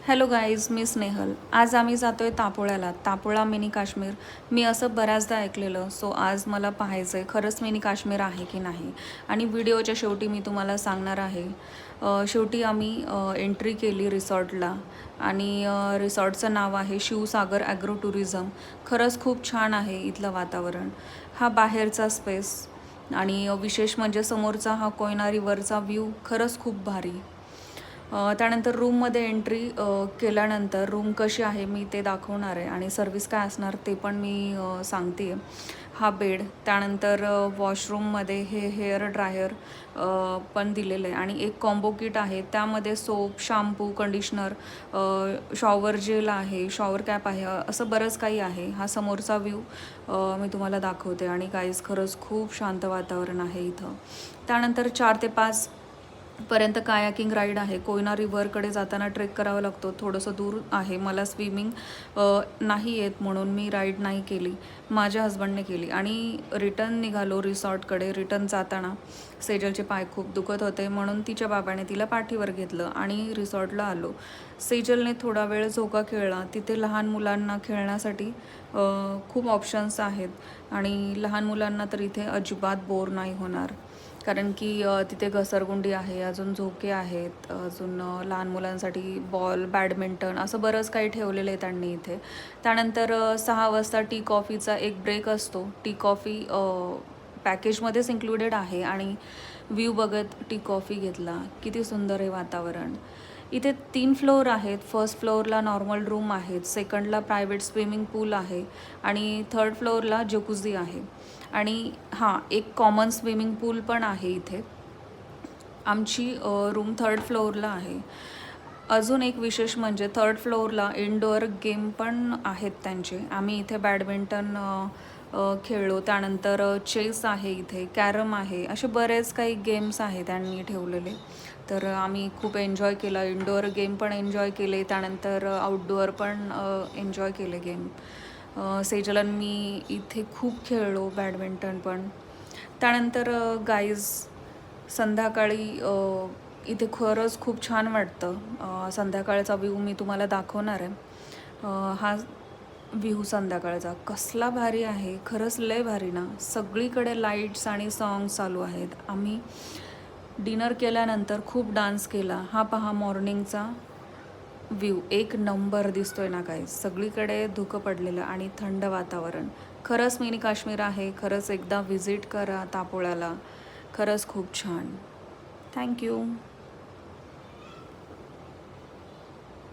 Hello guys, मी स्नेहल. आज आम्ही जातोय तापोळ्याला. तापोळा मिनी काश्मीर. मी असं बऱ्याचदा ऐकलेलं, सो आज मला पाहायचं आहे खरंच मिनी काश्मीर आहे की नाही. आणि व्हिडिओच्या शेवटी मी तुम्हाला सांगणार आहे. शेवटी आम्ही एंट्री केली रिसॉर्टला आणि रिसॉर्टचं नाव आहे शिवसागर ॲग्रो टुरिझम. खरंच खूप छान आहे इथलं वातावरण. हा बाहेरचा स्पेस आणि विशेष म्हणजे समोरचा हा कोयना रिव्हरचा व्ह्यू खरंच खूप भारी. त्यानंतर रूममध्ये एंट्री केल्यानंतर रूम कशी आहे मी ते दाखवणार आहे आणि सर्विस काय असणार ते पण मी सांगते आहे. हा बेड, त्यानंतर वॉशरूममध्ये हे हेअर ड्रायर पण दिलेलं आहे आणि एक कॉम्बो किट आहे. त्यामध्ये soap, shampoo, conditioner, shower gel आहे, शॉवर कॅप आहे, असं बरंच काही आहे. हा समोरचा व्ह्यू मी तुम्हाला दाखवते आणि काहीच खरंच खूप शांत वातावरण आहे इथं. त्यानंतर 4 ते 5 पर्यंत कायाकिंग राईड आहे. कोयना रिव्हरकडे जाताना ट्रेक करावा लागतो, थोडंसं दूर आहे. मला स्विमिंग नाही येत म्हणून मी राईड नाही केली, माझ्या हजबंडने केली आणि रिटर्न निघालो रिसॉर्टकडे. रिटर्न जाताना सेजलचे पाय खूप दुखत होते म्हणून तिच्या बाबाने तिला पाठीवर घेतलं आणि रिसॉर्टला आलो. सेजलने थोडा वेळ झोका खेळला. तिथे लहान मुलांना खेळण्यासाठी खूप ऑप्शन्स आहेत आणि लहान मुलांना तर इथे अजिबात बोर नाही होणार, कारण की तिथे घसरगुंडी आहे, अजून झोके आहेत, अजून लहान मुलांसाठी बॉल, बॅडमिंटन असं बरंच काही ठेवलेलं आहे त्यांनी इथे. त्यानंतर 6 वाजता टी कॉफीचा एक ब्रेक असतो. टी कॉफी पॅकेजमध्येच इन्क्लुडेड आहे आणि व्ह्यू बघत टी कॉफी घेतला. किती सुंदर आहे वातावरण. इथे 3 फ्लोअर आहेत. फर्स्ट फ्लोअरला नॉर्मल रूम आहेत, सेकंडला प्रायव्हेट स्विमिंग पूल आहे आणि थर्ड फ्लोअरला जकुझी आहे आणि हां, एक कॉमन स्विमिंग पूल पण आहे इथे. आमची रूम थर्ड फ्लोअरला आहे. अजून एक विशेष म्हणजे थर्ड फ्लोअरला इनडोअर गेम पण आहेत त्यांचे. आम्ही इथे बॅडमिंटन खेळलो. त्यानंतर चेस आहे इथे, कॅरम आहे, असे बरेच काही गेम्स आहे त्यांनी ठेवलेले. तर आम्ही खूप एन्जॉय केला. इनडोअर गेम पण एन्जॉय केले, त्यानंतर आउटडोअर पण एन्जॉय केले गेम. सेजल आणि मी इथे खूप खेळलो बॅडमिंटन पण. त्यानंतर गाईज संध्याकाळी इथे खरंच खूप छान वाटतं. संध्याकाळचा व्ह्यू मी तुम्हाला दाखवणार आहे. हा व्ह्यू संध्याकाळचा कसला भारी आहे, खरंच लय भारी ना. सगळीकडे लाईट्स आणि सॉंग्स चालू आहेत. आम्ही डिनर केल्यानंतर खूप डान्स केला. हा पहा मॉर्निंगचा व्ह्यू एक नंबर दिसतोय ना काय. सगळीकडे धुकं पडलेलं आणि थंड वातावरण. खरंच मिनी काश्मीर आहे. खरंच एकदा व्हिजिट करा तापोळ्याला. खरंच खूप छान. थँक्यू.